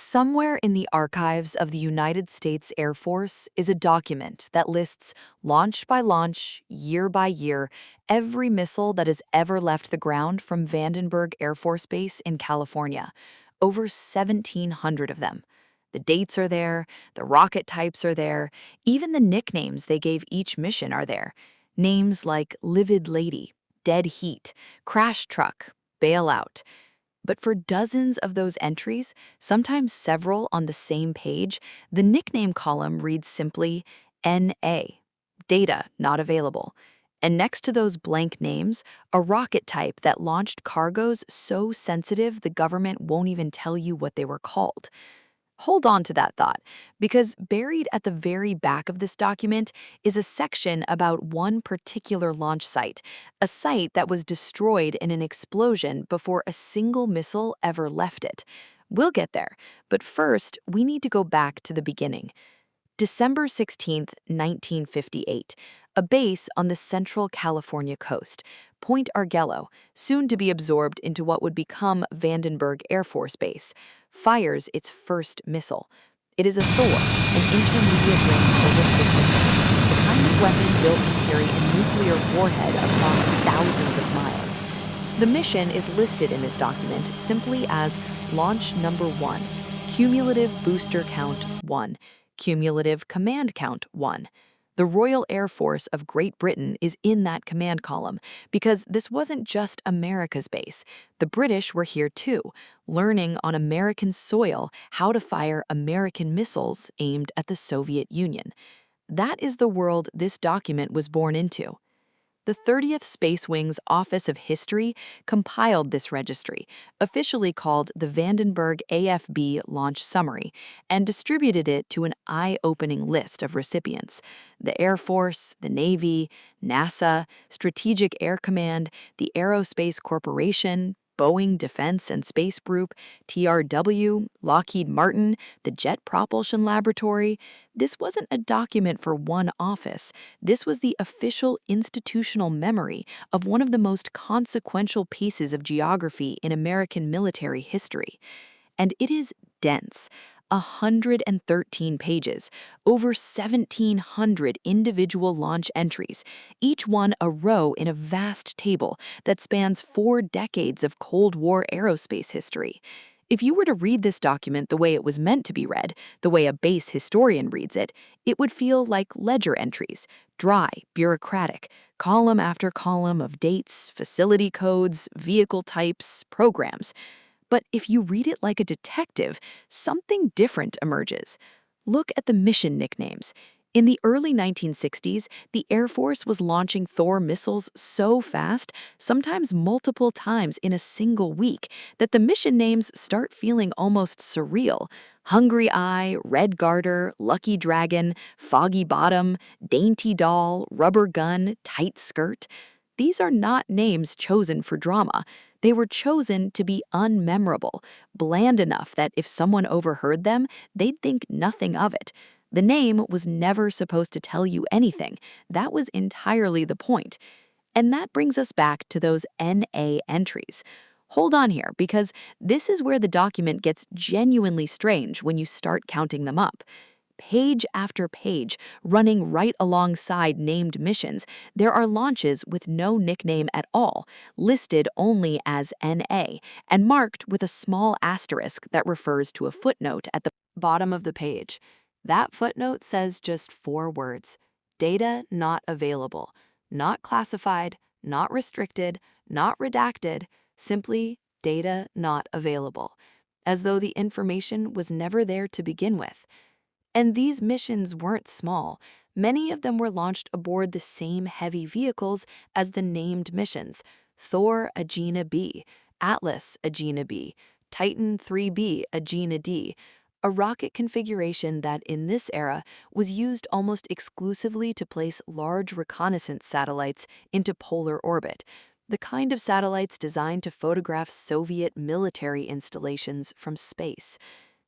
Somewhere in the archives of the United States Air Force is a document that lists launch by launch, year by year, every missile that has ever left the ground from Vandenberg Air Force Base in California. Over 1,700 of them. The dates are there, the rocket types are there, even the nicknames they gave each mission are there. Names like Livid Lady, Dead Heat, Crash Truck, Bailout. But for dozens of those entries, sometimes several on the same page, the nickname column reads simply NA, data not available. And next to those blank names, a rocket type that launched cargoes so sensitive the government won't even tell you what they were called. Hold on to that thought, because buried at the very back of this document is a section about one particular launch site, a site that was destroyed in an explosion before a single missile ever left it. We'll get there, but first, we need to go back to the beginning. December 16, 1958, a base on the central California coast, Point Argello, soon to be absorbed into what would become Vandenberg Air Force Base, fires its first missile. It is a Thor, an intermediate-range ballistic missile, the kind of weapon built to carry a nuclear warhead across thousands of miles. The mission is listed in this document simply as Launch Number 1, Cumulative Booster Count 1, Cumulative Command Count 1. The Royal Air Force of Great Britain is in that command column because this wasn't just America's base. The British were here too, learning on American soil how to fire American missiles aimed at the Soviet Union. That is the world this document was born into. The 30th Space Wing's Office of History compiled this registry, officially called the Vandenberg AFB Launch Summary, and distributed it to an eye-opening list of recipients. The Air Force, the Navy, NASA, Strategic Air Command, the Aerospace Corporation, Boeing Defense and Space Group, TRW, Lockheed Martin, the Jet Propulsion Laboratory. This wasn't a document for one office. This was the official institutional memory of one of the most consequential pieces of geography in American military history. And it is dense. 113 pages, over 1,700 individual launch entries, each one a row in a vast table that spans 4 decades of Cold War aerospace history. If you were to read this document the way it was meant to be read, the way a base historian reads it, it would feel like ledger entries, dry, bureaucratic, column after column of dates, facility codes, vehicle types, programs. But if you read it like a detective, something different emerges. Look at the mission nicknames. In the early 1960s, the Air Force was launching Thor missiles so fast, sometimes multiple times in a single week, that the mission names start feeling almost surreal. Hungry Eye, Red Garter, Lucky Dragon, Foggy Bottom, Dainty Doll, Rubber Gun, Tight Skirt. These are not names chosen for drama. They were chosen to be unmemorable, bland enough that if someone overheard them, they'd think nothing of it. The name was never supposed to tell you anything. That was entirely the point. And that brings us back to those NA entries. Hold on here, because this is where the document gets genuinely strange when you start counting them up. Page after page, running right alongside named missions, there are launches with no nickname at all, listed only as NA, and marked with a small asterisk that refers to a footnote at the bottom of the page. That footnote says just 4 words: data not available, not classified, not restricted, not redacted, simply data not available, as though the information was never there to begin with. And these missions weren't small. Many of them were launched aboard the same heavy vehicles as the named missions: Thor Agena B, Atlas Agena B, Titan 3B Agena D, a rocket configuration that in this era was used almost exclusively to place large reconnaissance satellites into polar orbit, the kind of satellites designed to photograph Soviet military installations from space.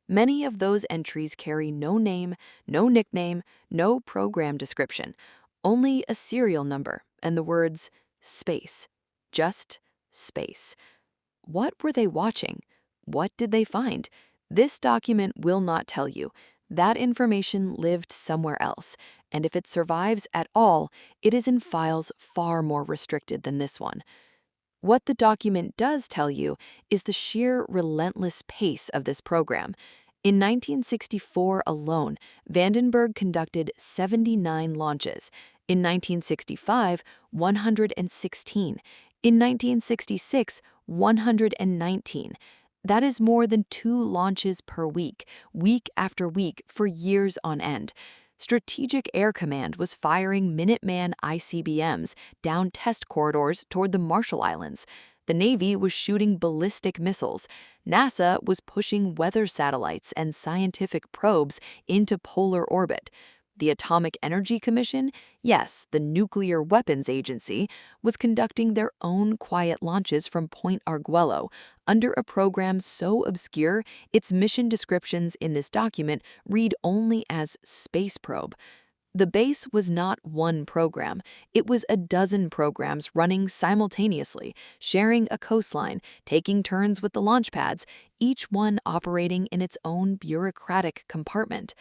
Many of those entries carry no name, no nickname, no program description, only a serial number and the words space, just space. What were they watching? What did they find? This document will not tell you. That information lived somewhere else, and if it survives at all, it is in files far more restricted than this one. What the document does tell you is the sheer relentless pace of this program. In 1964 alone, Vandenberg conducted 79 launches. In 1965, 116. In 1966, 119. That is more than 2 launches per week, week after week, for years on end. Strategic Air Command was firing Minuteman ICBMs down test corridors toward the Marshall Islands. The Navy was shooting ballistic missiles. NASA was pushing weather satellites and scientific probes into polar orbit. The Atomic Energy Commission, yes, the Nuclear Weapons Agency, was conducting their own quiet launches from Point Arguello under a program so obscure its mission descriptions in this document read only as Space Probe. The base was not one program. It was a dozen programs running simultaneously, sharing a coastline, taking turns with the launch pads, each one operating in its own bureaucratic compartment.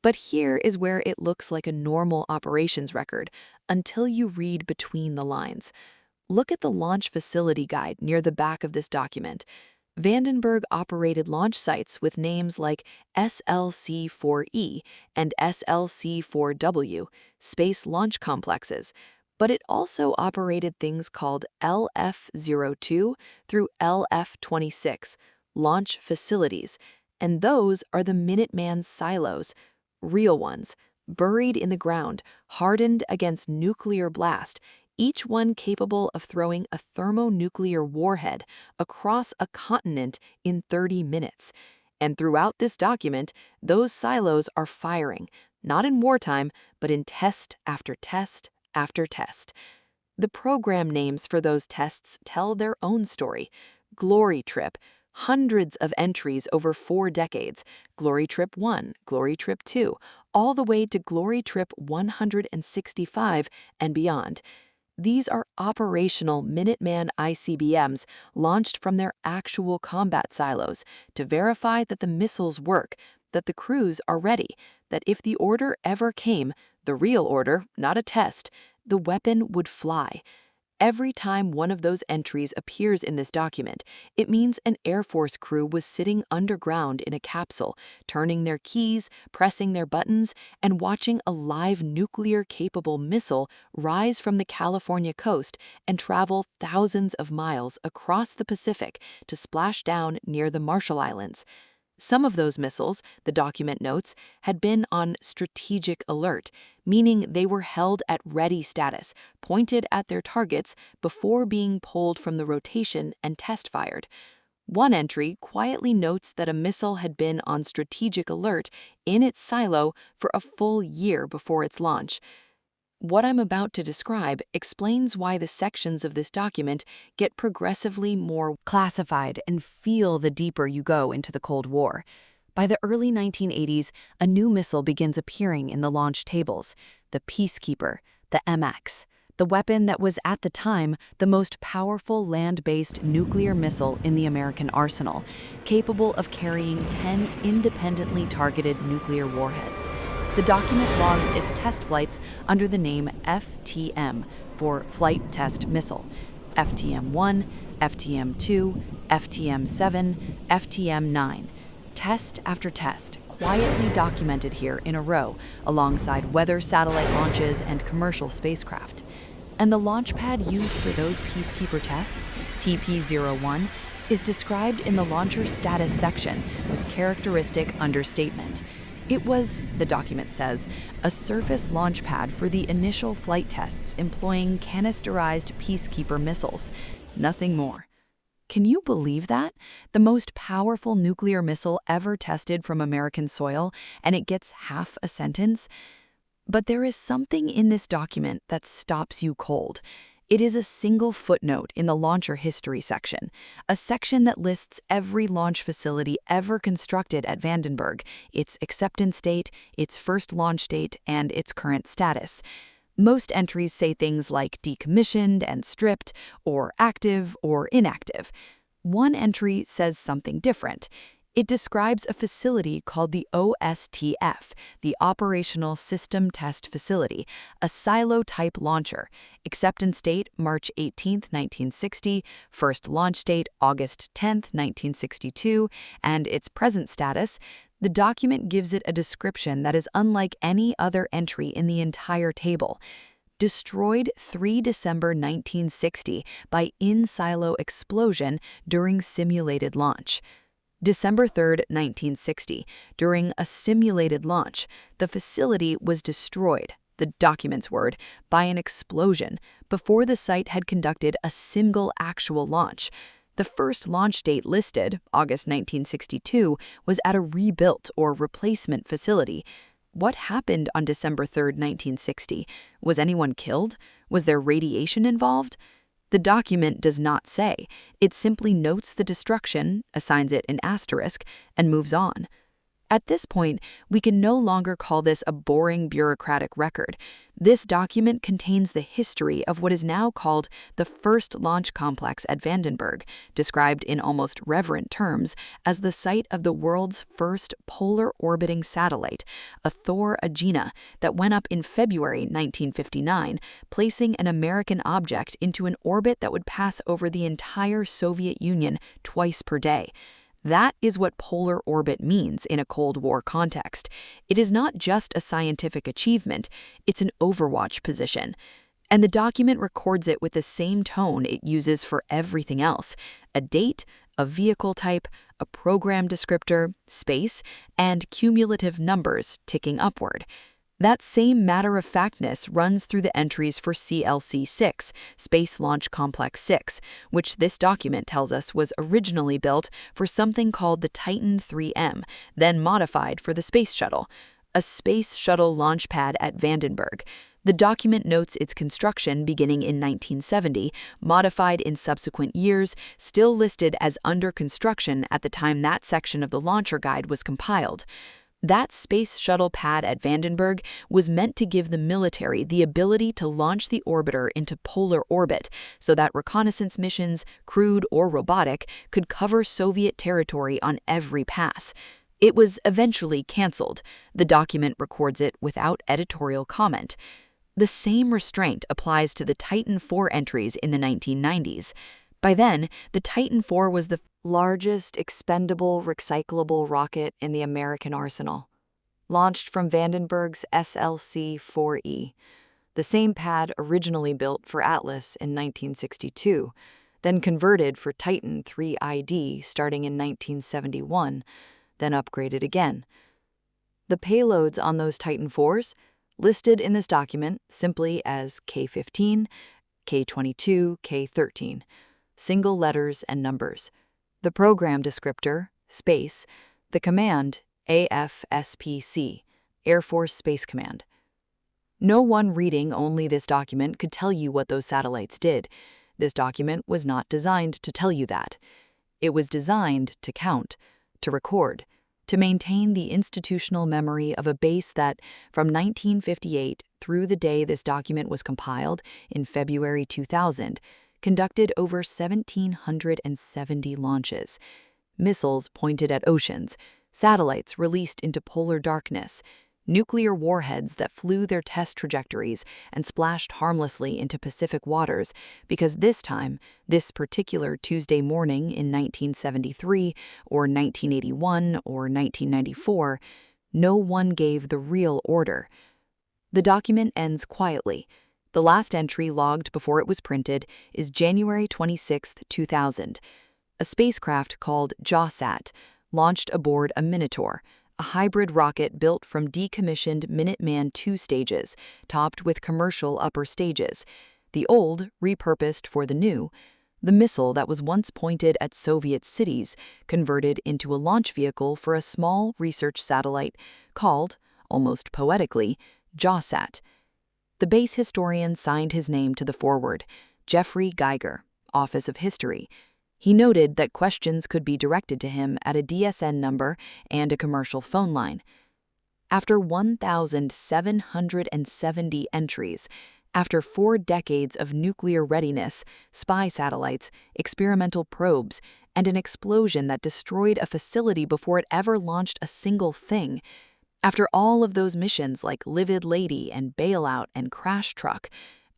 But here is where it looks like a normal operations record, until you read between the lines. Look at the launch facility guide near the back of this document. Vandenberg operated launch sites with names like SLC-4E and SLC-4W, Space Launch Complexes, but it also operated things called LF-02 through LF-26, launch facilities, and those are the Minuteman silos, real ones, buried in the ground, hardened against nuclear blast, each one capable of throwing a thermonuclear warhead across a continent in 30 minutes. And throughout this document, those silos are firing, not in wartime, but in test after test after test. The program names for those tests tell their own story. Glory Trip, hundreds of entries over 4 decades, Glory Trip 1, Glory Trip 2, all the way to Glory Trip 165 and beyond. These are operational Minuteman ICBMs launched from their actual combat silos to verify that the missiles work, that the crews are ready, that if the order ever came, the real order, not a test, the weapon would fly. Every time one of those entries appears in this document, it means an Air Force crew was sitting underground in a capsule, turning their keys, pressing their buttons, and watching a live nuclear-capable missile rise from the California coast and travel thousands of miles across the Pacific to splash down near the Marshall Islands. Some of those missiles, the document notes, had been on strategic alert, meaning they were held at ready status, pointed at their targets before being pulled from the rotation and test fired. One entry quietly notes that a missile had been on strategic alert in its silo for a full year before its launch. What I'm about to describe explains why the sections of this document get progressively more classified and feel the deeper you go into the Cold War. By the early 1980s, a new missile begins appearing in the launch tables, the Peacekeeper, the MX, the weapon that was at the time the most powerful land-based nuclear missile in the American arsenal, capable of carrying 10 independently targeted nuclear warheads. The document logs its test flights under the name FTM for Flight Test Missile, FTM-1, FTM-2, FTM-7, FTM-9. Test after test, quietly documented here in a row, alongside weather satellite launches and commercial spacecraft. And the launch pad used for those Peacekeeper tests, TP-01, is described in the launcher status section with characteristic understatement. It was, the document says, a surface launch pad for the initial flight tests employing canisterized Peacekeeper missiles. Nothing more. Can you believe that? The most powerful nuclear missile ever tested from American soil, and it gets half a sentence? But there is something in this document that stops you cold. It is a single footnote in the launcher history section, a section that lists every launch facility ever constructed at Vandenberg, its acceptance date, its first launch date, and its current status. Most entries say things like decommissioned and stripped, or active or inactive. One entry says something different. It describes a facility called the OSTF, the Operational System Test Facility, a silo-type launcher. Acceptance date March 18, 1960, first launch date August 10, 1962, and its present status. The document gives it a description that is unlike any other entry in the entire table. Destroyed 3 December 1960 by in-silo explosion during simulated launch. December 3, 1960, during a simulated launch, the facility was destroyed, the document's word, by an explosion before the site had conducted a single actual launch. The first launch date listed, August 1962, was at a rebuilt or replacement facility. What happened on December 3, 1960? Was anyone killed? Was there radiation involved? The document does not say. It simply notes the destruction, assigns it an asterisk, and moves on. At this point, we can no longer call this a boring bureaucratic record. This document contains the history of what is now called the first launch complex at Vandenberg, described in almost reverent terms as the site of the world's first polar orbiting satellite, a Thor Agena, that went up in February 1959, placing an American object into an orbit that would pass over the entire Soviet Union twice per day. That is what polar orbit means in a Cold War context. It is not just a scientific achievement, it's an overwatch position. And the document records it with the same tone it uses for everything else: a date, a vehicle type, a program descriptor, space, and cumulative numbers ticking upward. That same matter-of-factness runs through the entries for CLC-6, Space Launch Complex 6, which this document tells us was originally built for something called the Titan 3M, then modified for the Space Shuttle, a Space Shuttle launch pad at Vandenberg. The document notes its construction beginning in 1970, modified in subsequent years, still listed as under construction at the time that section of the launcher guide was compiled. That space shuttle pad at Vandenberg was meant to give the military the ability to launch the orbiter into polar orbit so that reconnaissance missions, crewed or robotic, could cover Soviet territory on every pass. It was eventually canceled. The document records it without editorial comment. The same restraint applies to the Titan IV entries in the 1990s. By then, the Titan IV was the largest expendable recyclable rocket in the American arsenal, launched from Vandenberg's SLC-4E, the same pad originally built for Atlas in 1962, then converted for Titan III-ID starting in 1971, then upgraded again. The payloads on those Titan IVs, listed in this document simply as K-15, K-22, K-13, single letters and numbers. The program descriptor, space, the command, AFSPC, Air Force Space Command. No one reading only this document could tell you what those satellites did. This document was not designed to tell you that. It was designed to count, to record, to maintain the institutional memory of a base that, from 1958 through the day this document was compiled in February 2000, conducted over 1,770 launches. Missiles pointed at oceans, satellites released into polar darkness, nuclear warheads that flew their test trajectories and splashed harmlessly into Pacific waters because this time, this particular Tuesday morning in 1973 or 1981 or 1994, no one gave the real order. The document ends quietly. The last entry logged before it was printed is January 26, 2000. A spacecraft called JAWSAT launched aboard a Minotaur, a hybrid rocket built from decommissioned Minuteman II stages, topped with commercial upper stages. The old, repurposed for the new. The missile that was once pointed at Soviet cities, converted into a launch vehicle for a small research satellite called, almost poetically, JAWSAT. The base historian signed his name to the foreword, Jeffrey Geiger, Office of History. He noted that questions could be directed to him at a DSN number and a commercial phone line. After 1,770 entries, After 4 decades of nuclear readiness, spy satellites, experimental probes, and an explosion that destroyed a facility before it ever launched a single thing, after all of those missions like Livid Lady and Bailout and Crash Truck,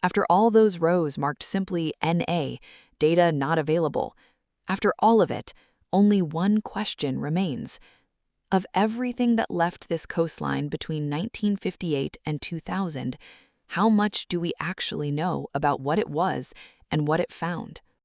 after all those rows marked simply NA, data not available, after all of it, only one question remains. Of everything that left this coastline between 1958 and 2000, how much do we actually know about what it was and what it found?